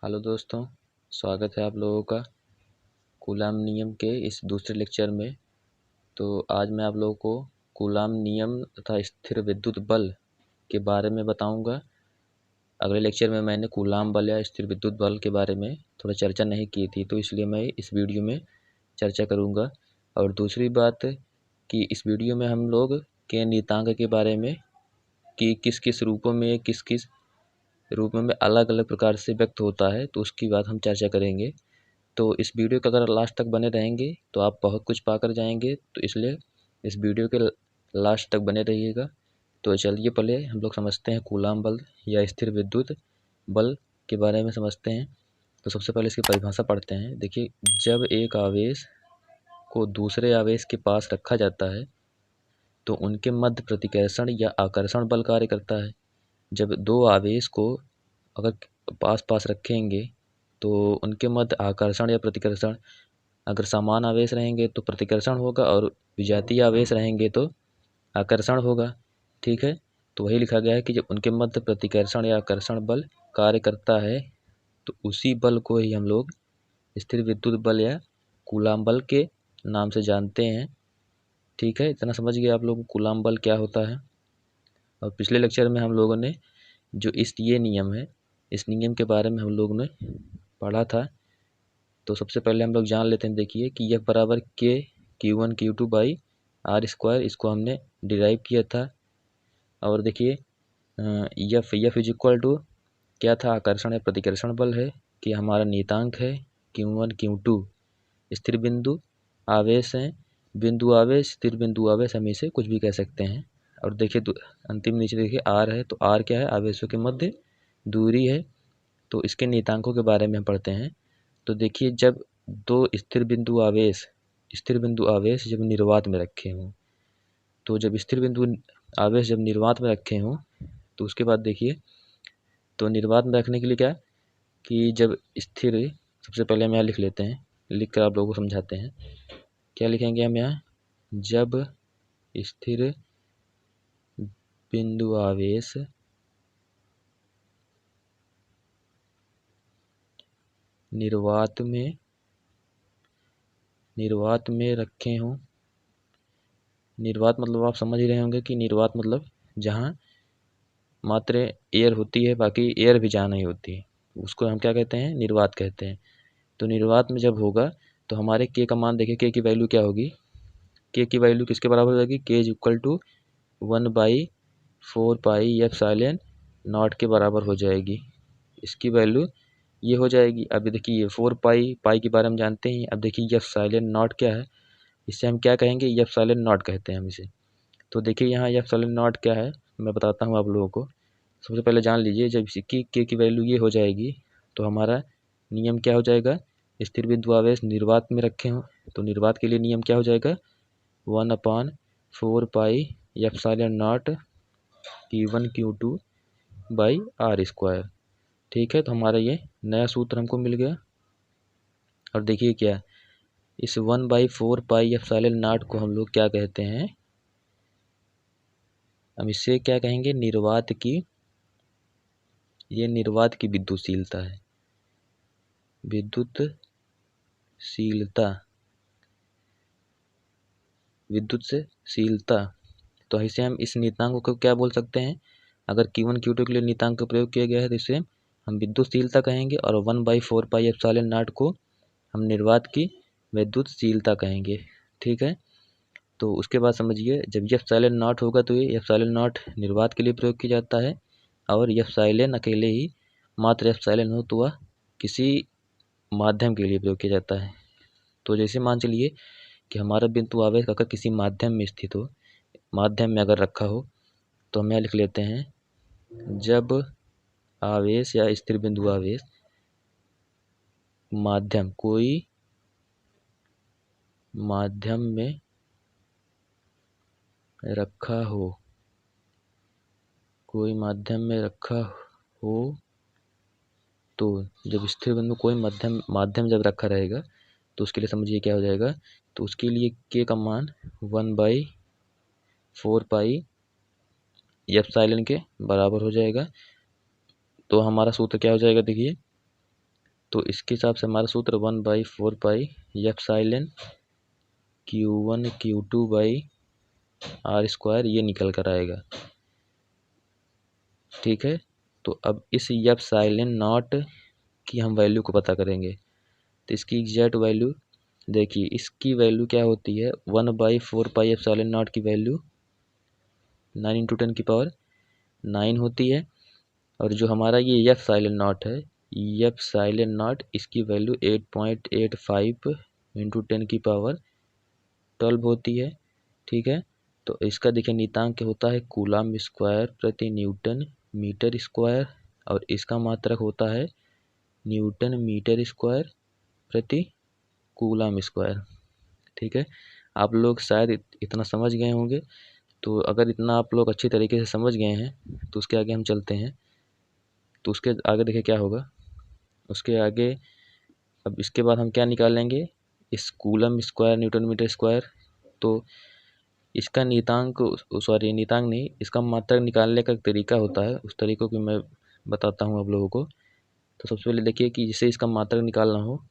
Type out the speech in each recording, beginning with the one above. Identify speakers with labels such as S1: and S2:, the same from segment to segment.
S1: Hello दोस्तों, स्वागत है आप लोगों का कूलाम नियम के इस दूसरे लेक्चर में। तो आज मैं आप लोगों को कूलाम नियम तथा स्थिर विद्युत बल के बारे में बताऊंगा। अगले लेक्चर में मैंने कूलाम बल या स्थिर विद्युत बल के बारे में थोड़ा चर्चा नहीं की थी, तो इसलिए मैं इस वीडियो में चर्चा करूंगा। और दूसरी बात कि इस वीडियो में हम लोग के नियतांक के बारे में कि किस किस रूपों में किस किस रूप में अलग अलग प्रकार से व्यक्त होता है, तो उसकी बात हम चर्चा करेंगे। तो इस वीडियो के अगर लास्ट तक बने रहेंगे तो आप बहुत कुछ पाकर जाएंगे, तो इसलिए इस वीडियो के लास्ट तक बने रहिएगा। तो चलिए पहले हम लोग समझते हैं कूलाम बल या स्थिर विद्युत बल के बारे में समझते हैं। तो सबसे पहले इसकी परिभाषा पढ़ते हैं। देखिए, जब एक आवेश को दूसरे आवेश के पास रखा जाता है तो उनके मध्य प्रतिकर्षण या आकर्षण बल कार्य करता है। जब दो आवेश को अगर पास पास रखेंगे तो उनके मध्य आकर्षण या प्रतिकर्षण, अगर समान आवेश रहेंगे तो प्रतिकर्षण होगा और विजातीय आवेश रहेंगे तो आकर्षण होगा। ठीक है, तो वही लिखा गया है कि जब उनके मध्य प्रतिकर्षण या आकर्षण बल कार्य करता है तो उसी बल को ही हम लोग स्थिर विद्युत बल या कूलाम बल के नाम से जानते हैं। ठीक है, इतना समझ गए आप लोग कूलाम बल क्या होता है। और पिछले लेक्चर में हम लोगों ने जो ये नियम है, इस नियम के बारे में हम लोग ने पढ़ा था। तो सबसे पहले हम लोग जान लेते हैं। देखिए कि F बराबर के Q1 Q2 by R square, इसको हमने डिराइव किया था। और देखिए F इज इक्वल टू क्या था, आकर्षण या प्रतिकर्षण बल है, कि हमारा नियतांक है Q1 Q2। स्थिर बिंदु आवेश हैं, बिंदु आवेश, स्थिर बिंदु आवेश, हम इसे कुछ भी कह सकते हैं। और देखिए अंतिम नीचे देखिए R है, तो R क्या है, आवेशों के मध्य दूरी है। तो इसके नियतांकों के बारे में हम पढ़ते हैं। तो देखिए, जब दो स्थिर बिंदु आवेश जब निर्वात में रखे हों, तो जब स्थिर बिंदु आवेश जब निर्वात में रखे हों तो उसके बाद देखिए, तो निर्वात में रखने के लिए क्या कि जब स्थिर, सबसे पहले हम यहाँ लिख लेते हैं, लिख कर आप लोगों को समझाते हैं। क्या लिखेंगे हम यहाँ, जब स्थिर बिंदु आवेश निर्वात में रखे हों। निर्वात मतलब आप समझ ही रहे होंगे कि निर्वात मतलब जहाँ मात्र एयर होती है, बाकी एयर भी जहाँ नहीं होती है, उसको हम क्या कहते हैं, निर्वात कहते हैं। तो निर्वात में जब होगा तो हमारे के का मान देखिए, के की वैल्यू क्या होगी, के की वैल्यू किसके बराबर हो जाएगी, K is equal to 1/4 pi epsilon naught के बराबर हो जाएगी। इसकी वैल्यू ये हो जाएगी। अब देखिए ये 4 पाई के बारे में जानते हैं। अब देखिए एप्सिलॉन नॉट क्या है, इससे हम क्या कहेंगे, एप्सिलॉन नॉट कहते हैं हम इसे। तो देखिए यहाँ एप्सिलॉन नॉट क्या है, मैं बताता हूँ आप लोगों को। सबसे पहले जान लीजिए, जब इसकी के की वैल्यू ये हो जाएगी तो हमारा नियम क्या हो जाएगा, स्थिर बिंदु आवेश निर्वात में रखे हों तो निर्वात के लिए नियम क्या हो जाएगा, 1/4 pi epsilon naught Q1 Q2 by R square. ठीक है, तो हमारा ये नया सूत्र हमको मिल गया। और देखिए क्या, इस 1/4 पाई एप्सिलॉन नॉट को हम लोग क्या कहते हैं, हम इससे क्या कहेंगे, निर्वात की, ये निर्वात की विद्युतशीलता है, विद्युतशीलता। तो इसे हम इस नियतांक को क्या बोल सकते हैं, अगर Q1 Q2 के लिए नियतांक का प्रयोग किया गया है तो इसे हम विद्युतशीलता कहेंगे, और 1/4 पाई एप्सिलॉन नॉट को हम निर्वात की विद्युतशीलता कहेंगे। ठीक है, तो उसके बाद समझिए, जब ये एप्सिलॉन नॉट होगा तो ये एप्सिलॉन नॉट निर्वात के लिए प्रयोग किया जाता है, और एप्सिलॉन अकेले ही, मात्र एप्सिलॉन हो तो वह किसी माध्यम के लिए प्रयोग किया जाता है। तो जैसे मान चलिए कि हमारा बिंदु आवेश अगर किसी माध्यम में स्थित हो, माध्यम में अगर रखा हो, तो हम यहाँ लिख लेते हैं, जब आवेश या स्थिर बिंदु आवेश माध्यम, कोई माध्यम में रखा हो, कोई माध्यम में रखा हो, तो जब स्थिर बिंदु कोई माध्यम जब रखा रहेगा तो उसके लिए समझिए क्या हो जाएगा, तो उसके लिए के का मान 1/4 पाई एप्सिलॉन के बराबर हो जाएगा। तो हमारा सूत्र क्या हो जाएगा, देखिए तो इसके हिसाब से हमारा सूत्र 1/4 pi epsilon Q1 Q2 by R square ये निकल कर आएगा। ठीक है, तो अब इस एप्सिलॉन नॉट की हम वैल्यू को पता करेंगे। तो इसकी एग्जैक्ट वैल्यू देखिए, इसकी वैल्यू क्या होती है, 1/4 पाई एप्सिलॉन नॉट की वैल्यू 9 × 10⁹ होती है। और जो हमारा ये एप्सिलॉन नॉट है, एप्सिलॉन नॉट इसकी वैल्यू 8.85 × 10⁻12 होती है। ठीक है, तो इसका देखिए नियतांक होता है कूलम स्क्वायर प्रति न्यूटन मीटर स्क्वायर, और इसका मात्रक होता है न्यूटन मीटर स्क्वायर प्रति कूलम स्क्वायर। ठीक है, आप लोग शायद इतना समझ गए होंगे। तो अगर इतना आप लोग अच्छी तरीके से समझ गए हैं तो उसके आगे हम चलते हैं। तो उसके आगे देखिए क्या होगा, उसके आगे अब इसके बाद हम क्या निकालेंगे, इस coulomb square newton metre square. तो इसका नियतांक, सॉरी नियतांक नहीं, इसका मात्रक निकालने का तरीका होता है, उस तरीक़ों को मैं बताता हूँ आप लोगों को। तो सबसे पहले देखिए कि जिसे इसका मात्रक निकालना हो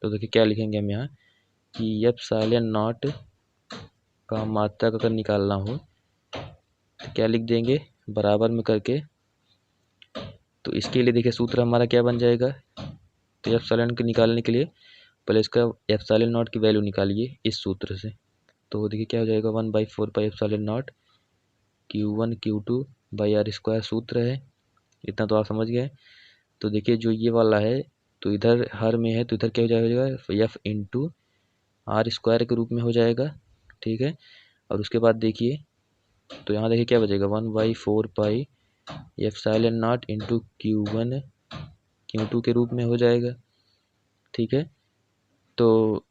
S1: तो देखिए क्या लिखेंगे हम यहाँ कि एप्सिलॉन नॉट का मात्रक अगर निकालना हो तो क्या लिख देंगे बराबर में करके। तो इसके लिए देखिए सूत्र हमारा क्या बन जाएगा, तो एप्सिलॉन के निकालने के लिए पहले इसका एप्सिलॉन नॉट की वैल्यू निकालिए इस सूत्र से। तो देखिए क्या हो जाएगा, 1/4 pi epsilon naught Q1 Q2 by R square सूत्र है। इतना तो आप समझ गए। तो देखिए जो ये वाला है तो इधर हर में है, तो इधर क्या हो जाएगा, एफ इंटू आर स्क्वायर के रूप में हो जाएगा। ठीक है, और उसके बाद देखिए तो यहाँ देखिए क्या बचेगा, 1/4 pi epsilon not into Q1 Q2 के रूप में हो जाएगा। ठीक है, तो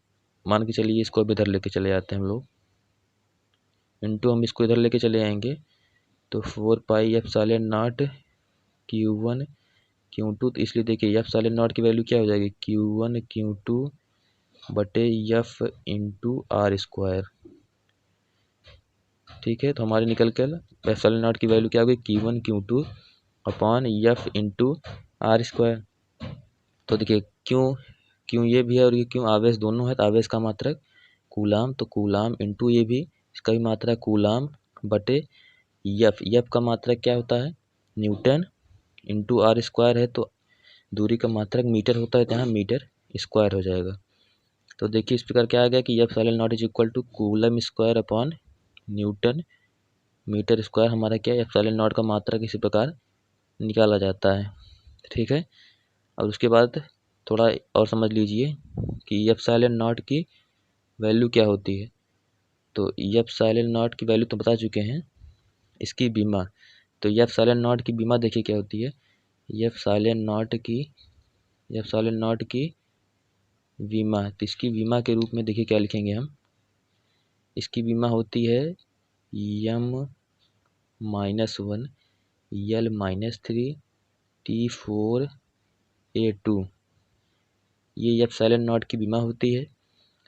S1: मान के चलिए इसको अब इधर लेके चले जाते हैं हम लोग, इंटू हम इसको इधर लेके चले आएंगे तो 4 पाई एप्सिलॉन नॉट Q1 Q2। तो इसलिए देखिए एप्सिलॉन नॉट की वैल्यू क्या हो जाएगी, Q1 Q2 बटे एफ इंटू आर स्क्वायर। ठीक है, तो हमारी निकल कर एप्सिलॉन नॉट की वैल्यू क्या होगी, Q1 Q2 upon F into R square. तो देखिए क्यों ये भी है और ये क्यों, आवेश दोनों है, तो आवेश का मात्रक कूलाम, तो कूलाम इंटू ये भी, इसका भी मात्रक कूलाम बटे एफ का मात्रक क्या होता है न्यूटन इंटू आर स्क्वायर है, तो दूरी का मात्रक मीटर होता है, जहाँ मीटर स्क्वायर हो जाएगा। तो देखिए इस प्रकार क्या आ गया कि epsilon naught is equal to coulomb square upon newton metre square. हमारा क्या एप्सिलॉन नॉट का मात्रक इसी प्रकार निकाला जाता है। ठीक है, और उसके बाद थोड़ा और समझ लीजिए कि एप्सिलॉन नॉट की वैल्यू क्या होती है। तो एप्सिलॉन नॉट की वैल्यू तो बता चुके हैं, इसकी बीमा। तो एप्सिलॉन नॉट की बीमा देखिए क्या होती है, एप्सिलॉन नॉट की बीमा। तो इसकी बीमा के रूप में देखिए क्या लिखेंगे हम, इसकी बीमा होती है m-1 L-3 T4A2। ये एप्सिलॉन नॉट की बीमा होती है।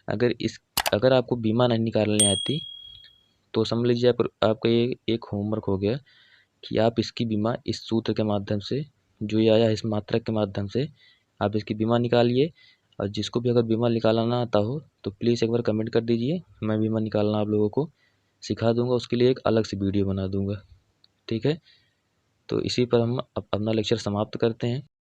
S1: अगर आपको बीमा नहीं निकालने आती तो समझ लीजिए आपका ये एक होमवर्क हो गया कि आप इसकी बीमा इस सूत्र के माध्यम से, जो ये आया इस मात्रक के माध्यम से आप इसकी बीमा निकालिए। और जिसको भी अगर बीमा निकालना ना आता हो तो प्लीज़ एक बार कमेंट कर दीजिए, मैं बीमा निकालना आप लोगों को सिखा दूंगा, उसके लिए एक अलग से वीडियो बना दूंगा। ठीक है, तो इसी पर हम अपना लेक्चर समाप्त करते हैं।